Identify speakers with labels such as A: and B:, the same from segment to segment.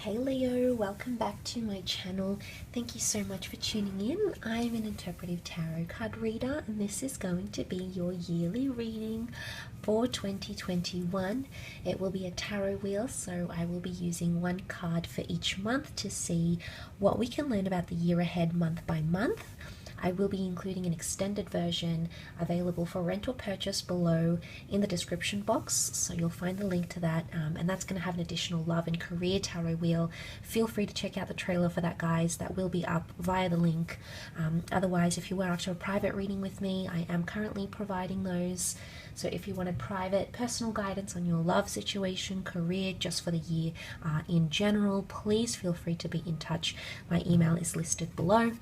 A: Hey Leo, welcome back to my channel. Thank you so much for tuning in. I'm an interpretive tarot card reader and this is going to be your yearly reading for 2021. It will be a tarot wheel, so I will be using one card for each month to see what we can learn about the year ahead month by month. I will be including an extended version available for rent or purchase below in the description box, so you'll find the link to that, and that's going to have an additional love and career tarot wheel. Feel free to check out the trailer for that, guys. That will be up via the link. Otherwise, if you were after a private reading with me, I am currently providing those. So if you wanted private personal guidance on your love situation, career, just for the year in general, please feel free to be in touch. My email is listed below.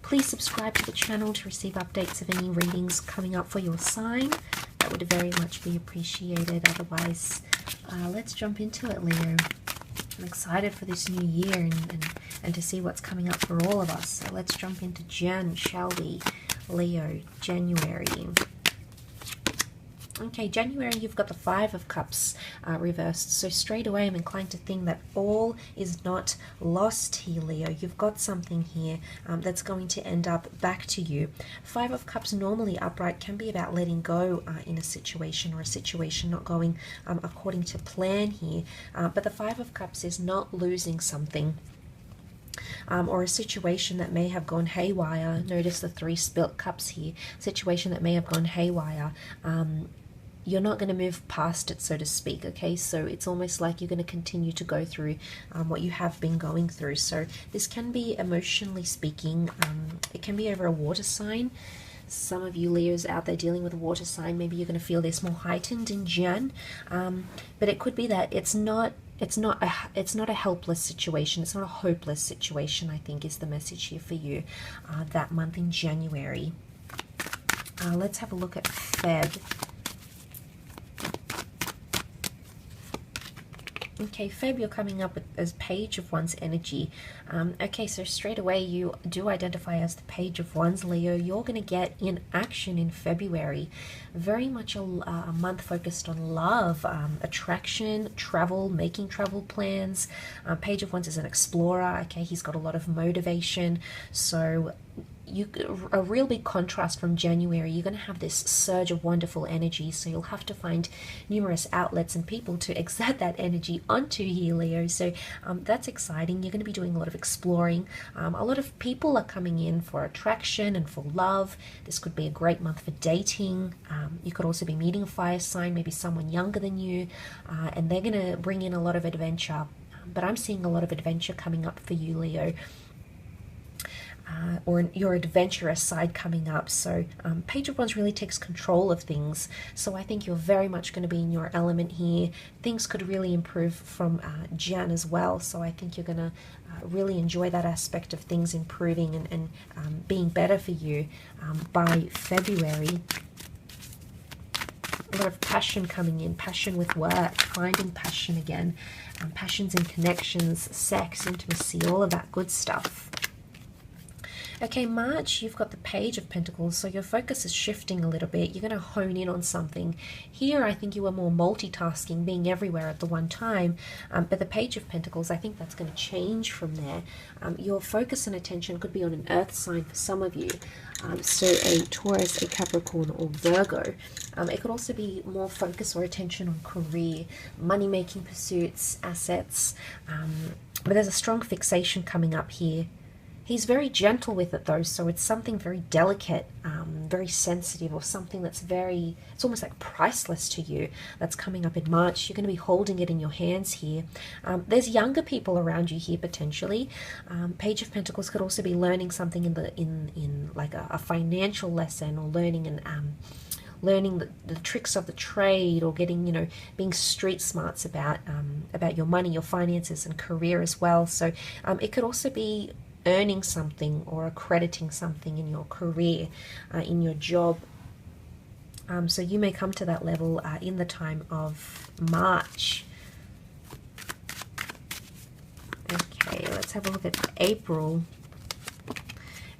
A: Please subscribe to the channel to receive updates of any readings coming up for your sign. That would very much be appreciated. Otherwise, let's jump into it, Leo. I'm excited for this new year and to see what's coming up for all of us. So let's jump into Jan, shall we? Leo, January. Okay, January, you've got the Five of Cups reversed. So straight away, I'm inclined to think that all is not lost here, Leo. You've got something here that's going to end up back to you. Five of Cups, normally upright, can be about letting go in a situation, or a situation not going according to plan here. But the Five of Cups is not losing something. Or a situation that may have gone haywire. Notice the three spilt cups here. Situation that may have gone haywire. You're not going to move past it, so to speak, okay? So it's almost like you're going to continue to go through what you have been going through. So this can be, emotionally speaking, it can be over a water sign. Some of you Leos out there dealing with a water sign, maybe you're going to feel this more heightened in Jan. But it could be that it's not a helpless situation. It's not a hopeless situation, I think, is the message here for you that month in January. Let's have a look at Feb. Okay, Feb, you're coming up as Page of Wands energy. Okay, so straight away you do identify as the Page of Wands, Leo. You're going to get in action in February. Very much a month focused on love, attraction, travel, making travel plans. Page of Wands is an explorer. Okay, he's got a lot of motivation. So a real big contrast from January. You're going to have this surge of wonderful energy, so you'll have to find numerous outlets and people to exert that energy onto here, Leo. So that's exciting. You're going to be doing a lot of exploring. A lot of people are coming in for attraction and for love. This could be a great month for dating. You could also be meeting a fire sign, maybe someone younger than you, and they're going to bring in a lot of adventure. But I'm seeing a lot of adventure coming up for you, Leo. Or your adventurous side coming up. So Page of Wands really takes control of things. So I think you're very much going to be in your element here. Things could really improve from Jan as well. So I think you're going to really enjoy that aspect of things improving and being better for you by February. A lot of passion coming in, passion with work, finding passion again, passions and connections, sex, intimacy, all of that good stuff. Okay, March, you've got the Page of Pentacles, so your focus is shifting a little bit. You're going to hone in on something. Here, I think you are more multitasking, being everywhere at the one time, but the Page of Pentacles, I think that's going to change from there. Your focus and attention could be on an earth sign for some of you, so a Taurus, a Capricorn, or Virgo. It could also be more focus or attention on career, money-making pursuits, assets, but there's a strong fixation coming up here. He's very gentle with it though, so it's something very delicate, very sensitive, or something that's it's almost like priceless to you that's coming up in March. You're going to be holding it in your hands here. There's younger people around you here potentially. Page of Pentacles could also be learning something in like a financial lesson, or learning the tricks of the trade, or getting, being street smarts about your money, your finances, and career as well. So it could also be earning something or accrediting something in your career, in your job. So you may come to that level in the time of March. Okay, let's have a look at April.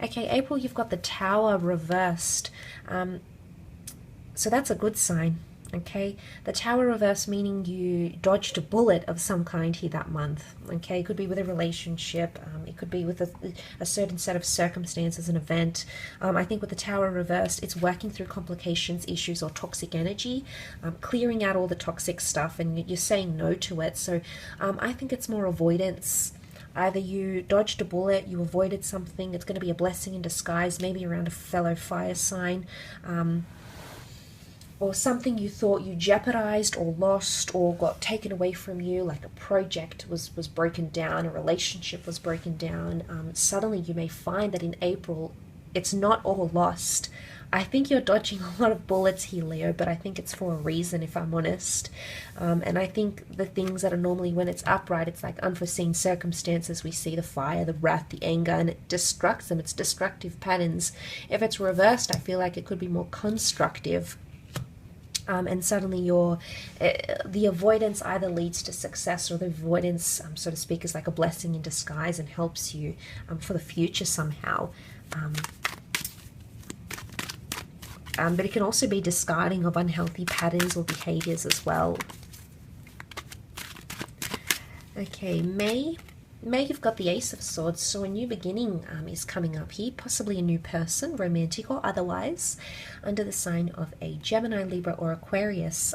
A: Okay, April, you've got the Tower reversed. So that's a good sign. Okay, the Tower reverse meaning you dodged a bullet of some kind here that month. Okay, it could be with a relationship, it could be with a certain set of circumstances, an event. I think with the Tower reversed, it's working through complications, issues, or toxic energy, clearing out all the toxic stuff, and you're saying no to it. So I think it's more avoidance. Either you dodged a bullet, you avoided something, it's going to be a blessing in disguise, maybe around a fellow fire sign. Or something you thought you jeopardized or lost or got taken away from you, like a project was broken down, a relationship was broken down. Suddenly you may find that in April, it's not all lost. I think you're dodging a lot of bullets here, Leo, but I think it's for a reason, if I'm honest. And I think the things that are normally, when it's upright, it's like unforeseen circumstances. We see the fire, the wrath, the anger, and it destructs them. It's destructive patterns. If it's reversed, I feel like it could be more constructive. And suddenly the avoidance either leads to success, or the avoidance, so to speak, is like a blessing in disguise and helps you for the future somehow. But it can also be discarding of unhealthy patterns or behaviors as well. Okay, May, you've got the Ace of Swords, so a new beginning is coming up here, possibly a new person, romantic or otherwise, under the sign of a Gemini, Libra, or Aquarius,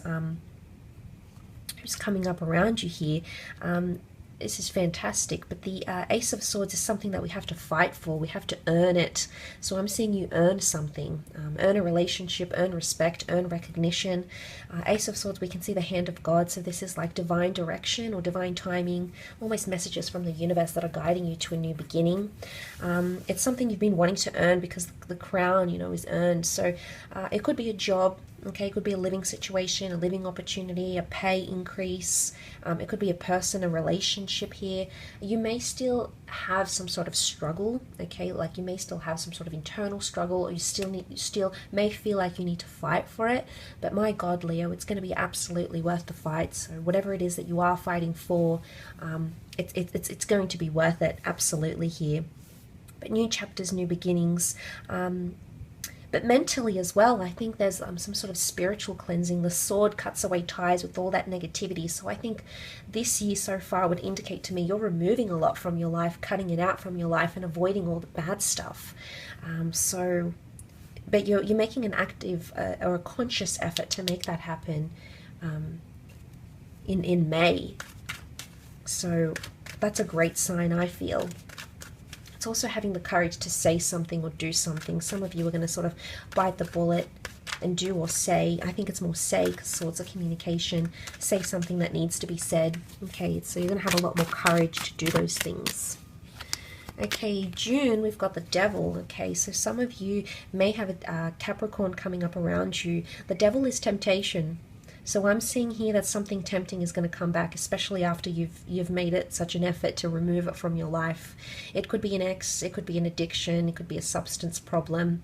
A: who's coming up around you here. This is fantastic, but the Ace of Swords is something that we have to fight for. We have to earn it. So I'm seeing you earn something, earn a relationship, earn respect, earn recognition. Ace of Swords, we can see the hand of God. So this is like divine direction or divine timing, almost messages from the universe that are guiding you to a new beginning. It's something you've been wanting to earn because the crown, is earned. So it could be a job. Okay, it could be a living situation, a living opportunity, a pay increase. It could be a person, a relationship here. You may still have some sort of struggle, okay? Like you may still have some sort of internal struggle, or you still may feel like you need to fight for it. But my God, Leo, it's going to be absolutely worth the fight. So whatever it is that you are fighting for, it's going to be worth it, absolutely here. But new chapters, new beginnings. But mentally as well, I think there's some sort of spiritual cleansing. The sword cuts away ties with all that negativity. So I think this year so far would indicate to me you're removing a lot from your life, cutting it out from your life, and avoiding all the bad stuff. But you're making an active or a conscious effort to make that happen in May. So that's a great sign, I feel. It's also having the courage to say something or do something. Some of you are going to sort of bite the bullet and do or say. I think it's more say, because swords of communication. Say something that needs to be said. Okay, so you're going to have a lot more courage to do those things. Okay, June, we've got the Devil. Okay, so some of you may have a Capricorn coming up around you. The Devil is temptation. So I'm seeing here that something tempting is going to come back, especially after you've made it such an effort to remove it from your life. It could be an ex, it could be an addiction, it could be a substance problem,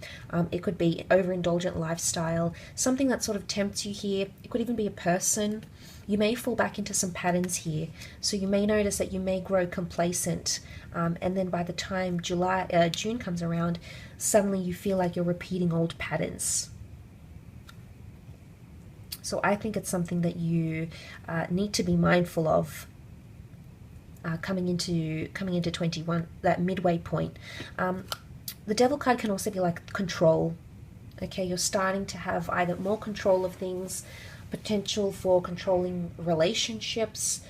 A: it could be overindulgent lifestyle, something that sort of tempts you here. It could even be a person. You may fall back into some patterns here. So you may notice that you may grow complacent, and then by the time June comes around, suddenly you feel like you're repeating old patterns. So I think it's something that you need to be mindful of coming into 21, that midway point. The Devil card can also be like control. Okay, you're starting to have either more control of things, potential for controlling relationships,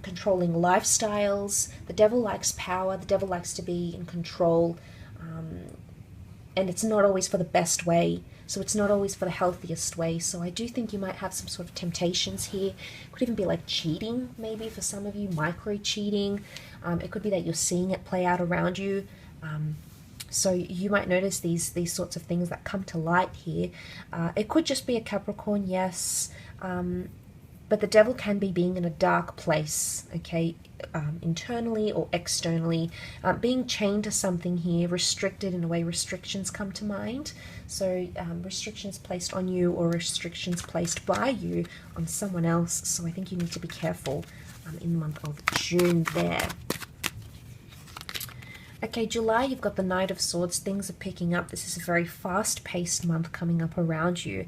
A: controlling lifestyles. The Devil likes power. The Devil likes to be in control, and it's not always for the best way. So it's not always for the healthiest way. So I do think you might have some sort of temptations here. It could even be like cheating, maybe for some of you, micro-cheating. It could be that you're seeing it play out around you. So you might notice these sorts of things that come to light here. It could just be a Capricorn, yes. But the Devil can be being in a dark place, okay, internally or externally, being chained to something here, restricted in a way. Restrictions come to mind. So restrictions placed on you or restrictions placed by you on someone else. So I think you need to be careful in the month of June there. Okay, July, you've got the Knight of Swords. Things are picking up. This is a very fast-paced month coming up around you.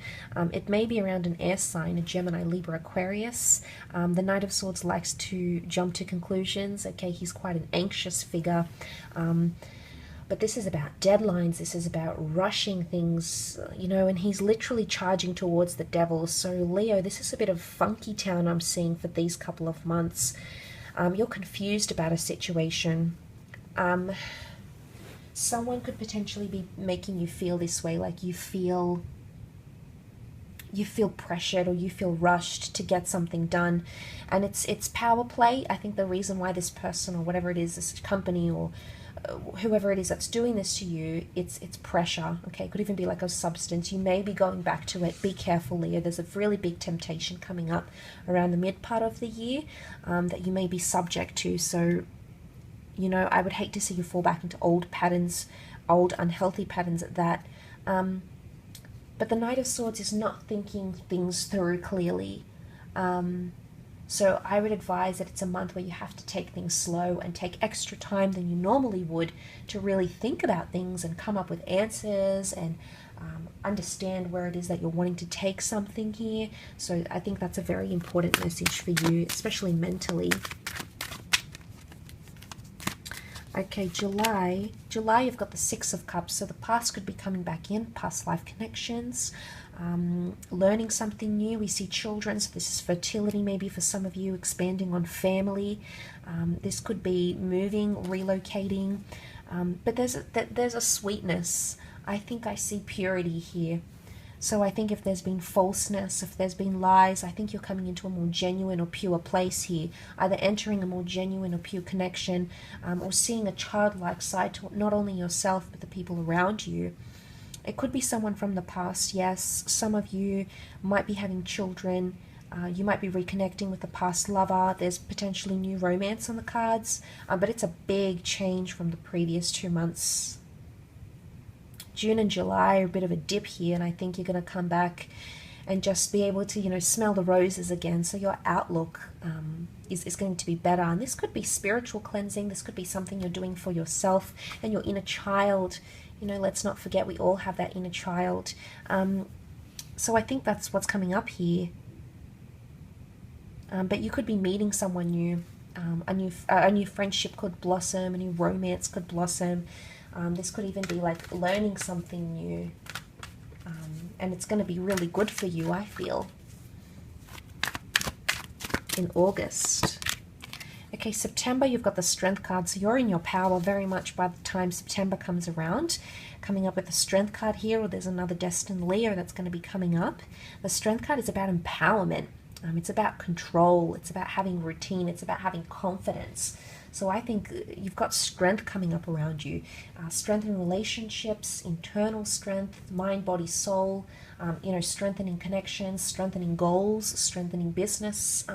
A: It may be around an air sign, a Gemini, Libra, Aquarius. The Knight of Swords likes to jump to conclusions. Okay, he's quite an anxious figure. But this is about deadlines. This is about rushing things, you know, and he's literally charging towards the devil. So, Leo, this is a bit of funky town I'm seeing for these couple of months. You're confused about a situation. Someone could potentially be making you feel this way, like you feel pressured or you feel rushed to get something done, and it's power play. I think the reason why this person or whatever it is, this company or whoever it is that's doing this to you, it's pressure. Okay, it could even be like a substance. You may be going back to it. Be careful, Leo. There's a really big temptation coming up around the mid part of the year that you may be subject to. So, you know, I would hate to see you fall back into old patterns, old unhealthy patterns at that. But the Knight of Swords is not thinking things through clearly. So I would advise that it's a month where you have to take things slow and take extra time than you normally would to really think about things and come up with answers and understand where it is that you're wanting to take something here. So I think that's a very important message for you, especially mentally. Okay, July, you've got the Six of Cups, so the past could be coming back in, past life connections, learning something new. We see children, so this is fertility maybe for some of you, expanding on family. This could be moving, relocating, but there's a sweetness. I think I see purity here. So I think if there's been falseness, if there's been lies, I think you're coming into a more genuine or pure place here, either entering a more genuine or pure connection, or seeing a childlike side to not only yourself, but the people around you. It could be someone from the past, yes. Some of you might be having children. You might be reconnecting with a past lover. There's potentially new romance on the cards, but it's a big change from the previous 2 months. June and July are a bit of a dip here, and I think you're going to come back and just be able to, you know, smell the roses again. So your outlook is going to be better. And this could be spiritual cleansing. This could be something you're doing for yourself and your inner child. You know, let's not forget we all have that inner child. So I think that's what's coming up here. But you could be meeting someone new. A new friendship could blossom. A new romance could blossom. This could even be like learning something new, and it's going to be really good for you, I feel, in August. Okay, September, you've got the Strength card, so you're in your power very much by the time September comes around. Coming up with the Strength card here, or there's another destined Leo that's going to be coming up. The Strength card is about empowerment. It's about control. It's about having routine. It's about having confidence. So I think you've got strength coming up around you. Strength in relationships, internal strength, mind, body, soul, you know, strengthening connections, strengthening goals, strengthening business,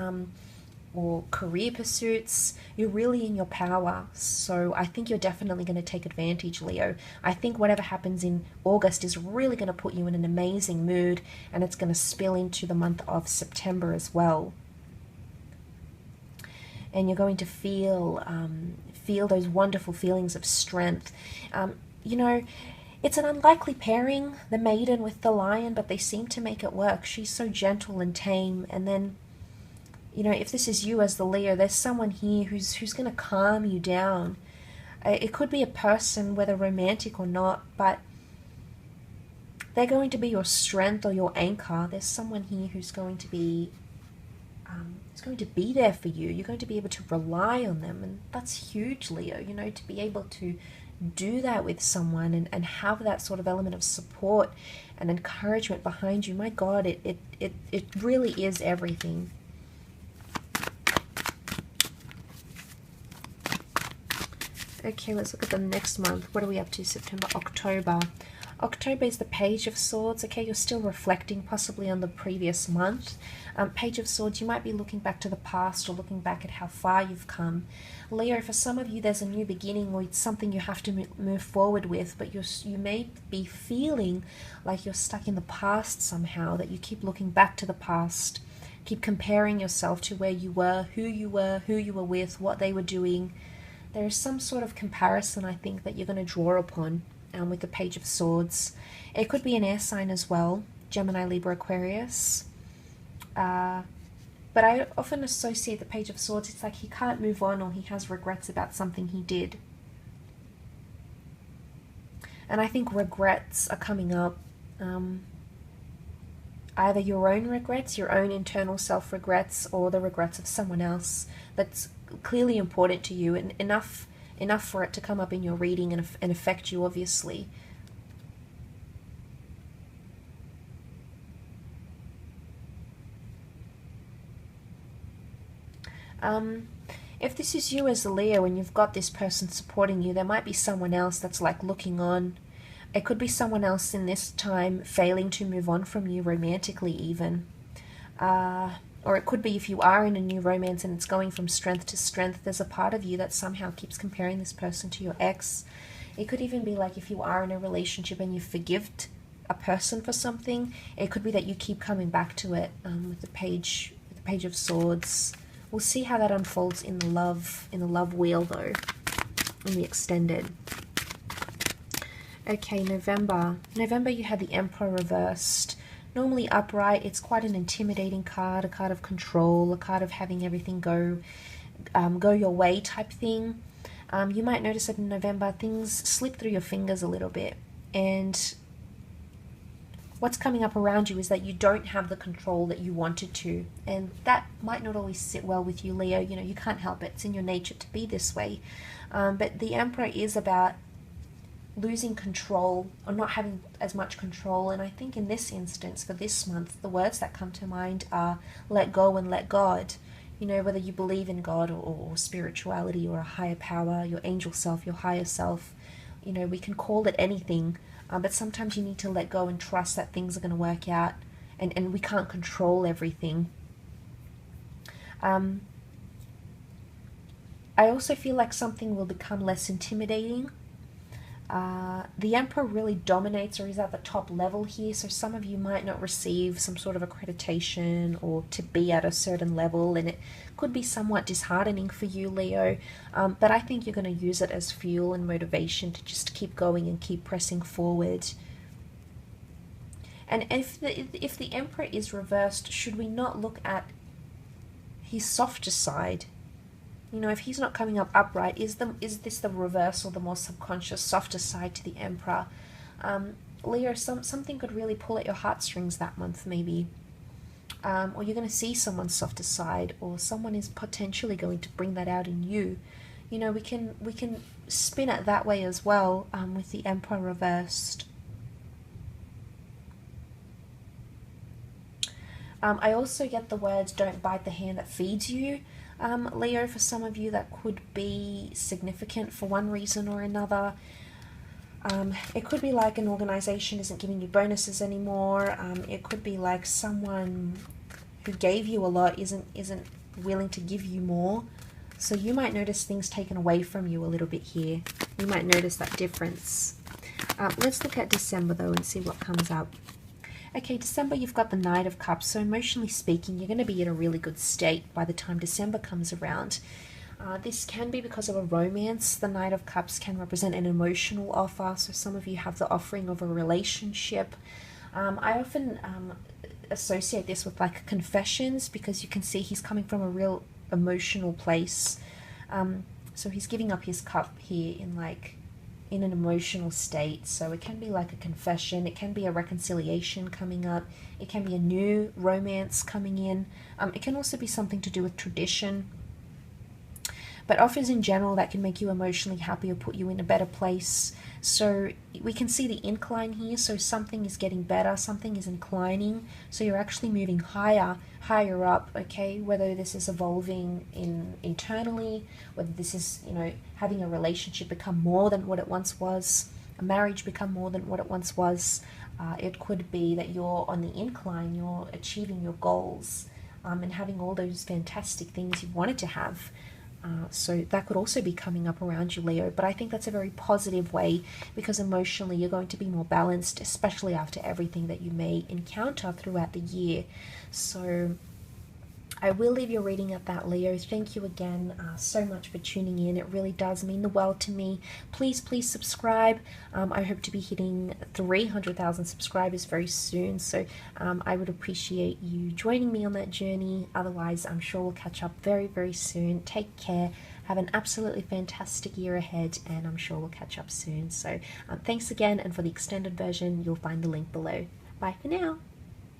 A: or career pursuits. You're really in your power. So I think you're definitely going to take advantage, Leo. I think whatever happens in August is really going to put you in an amazing mood, and it's going to spill into the month of September as well. And you're going to feel those wonderful feelings of strength. You know, it's an unlikely pairing, the maiden with the lion, but they seem to make it work. She's so gentle and tame. And then, you know, if this is you as the Leo, there's someone here who's going to calm you down. It could be a person, whether romantic or not, but they're going to be your strength or your anchor. There's someone here who's going to be there for you. You're going to be able to rely on them, and that's huge, Leo. You know, to be able to do that with someone and have that sort of element of support and encouragement behind you. My God, it really is everything. Okay, let's look at the next month. What are we up to? September, October. October is the Page of Swords. Okay, you're still reflecting possibly on the previous month. Page of Swords, you might be looking back to the past or looking back at how far you've come. Leo, for some of you, there's a new beginning, or it's something you have to move forward with, but you may be feeling like you're stuck in the past somehow, that you keep looking back to the past, keep comparing yourself to where you were, who you were with, what they were doing. There is some sort of comparison, I think, that you're going to draw upon with the Page of Swords. It could be an air sign as well, Gemini, Libra, Aquarius. But I often associate the Page of Swords, it's like he can't move on or he has regrets about something he did. And I think regrets are coming up. Either your own regrets, your own internal self-regrets, or the regrets of someone else that's clearly important to you, and enough for it to come up in your reading and affect you, obviously. If this is you as a Leo and you've got this person supporting you, there might be someone else that's like looking on. It could be someone else in this time failing to move on from you romantically even. Or it could be if you are in a new romance and it's going from strength to strength, there's a part of you that somehow keeps comparing this person to your ex. It could even be like if you are in a relationship and you forgive a person for something, it could be that you keep coming back to it with the Page of Swords. We'll see how that unfolds in the love wheel though, in the extended. Okay, November. November, you had the Emperor reversed. Normally upright, it's quite an intimidating card, a card of control, a card of having everything go your way type thing. You might notice that in November, things slip through your fingers a little bit. And what's coming up around you is that you don't have the control that you wanted to. And that might not always sit well with you, Leo. You know, you can't help it. It's in your nature to be this way. But the Emperor is about losing control or not having as much control. And I think in this instance, for this month, the words that come to mind are let go and let God. You know, whether you believe in God or spirituality or a higher power, your angel self, your higher self, you know, we can call it anything. But sometimes you need to let go and trust that things are going to work out, and we can't control everything. I also feel like something will become less intimidating. The Emperor really dominates, or is at the top level here, so some of you might not receive some sort of accreditation or to be at a certain level, and it could be somewhat disheartening for you, Leo, but I think you're going to use it as fuel and motivation to just keep going and keep pressing forward. And if the Emperor is reversed, should we not look at his softer side? You know, if he's not coming up upright, is this the reverse or the more subconscious, softer side to the Emperor? Leo, something could really pull at your heartstrings that month, maybe. Or you're going to see someone's softer side, or someone is potentially going to bring that out in you. You know, we can spin it that way as well, with the Emperor reversed. I also get the words, don't bite the hand that feeds you. Leo, for some of you that could be significant for one reason or another. It could be like an organization isn't giving you bonuses anymore. It could be like someone who gave you a lot isn't willing to give you more. So you might notice things taken away from you a little bit here. You might notice that difference. Let's look at December though and see what comes up. Okay, December, you've got the Knight of Cups. So emotionally speaking, you're going to be in a really good state by the time December comes around. This can be because of a romance. The Knight of Cups can represent an emotional offer. So some of you have the offering of a relationship. I often associate this with like confessions, because you can see he's coming from a real emotional place. So he's giving up his cup here in an emotional state. So it can be like a confession, it can be a reconciliation coming up, it can be a new romance coming in, it can also be something to do with tradition. But offers in general that can make you emotionally happy or put you in a better place. So we can see the incline here, so something is getting better, something is inclining, so you're actually moving higher up, okay? Whether this is evolving internally, whether this is, you know, having a relationship become more than what it once was, a marriage become more than what it once was. It could be that you're on the incline, you're achieving your goals, and having all those fantastic things you wanted to have. So that could also be coming up around you, Leo, but I think that's a very positive way, because emotionally you're going to be more balanced, especially after everything that you may encounter throughout the year. So I will leave your reading at that, Leo. Thank you again so much for tuning in. It really does mean the world to me. Please, please subscribe. I hope to be hitting 300,000 subscribers very soon, so I would appreciate you joining me on that journey. Otherwise, I'm sure we'll catch up very, very soon. Take care. Have an absolutely fantastic year ahead, and I'm sure we'll catch up soon. So thanks again, and for the extended version, you'll find the link below. Bye for now.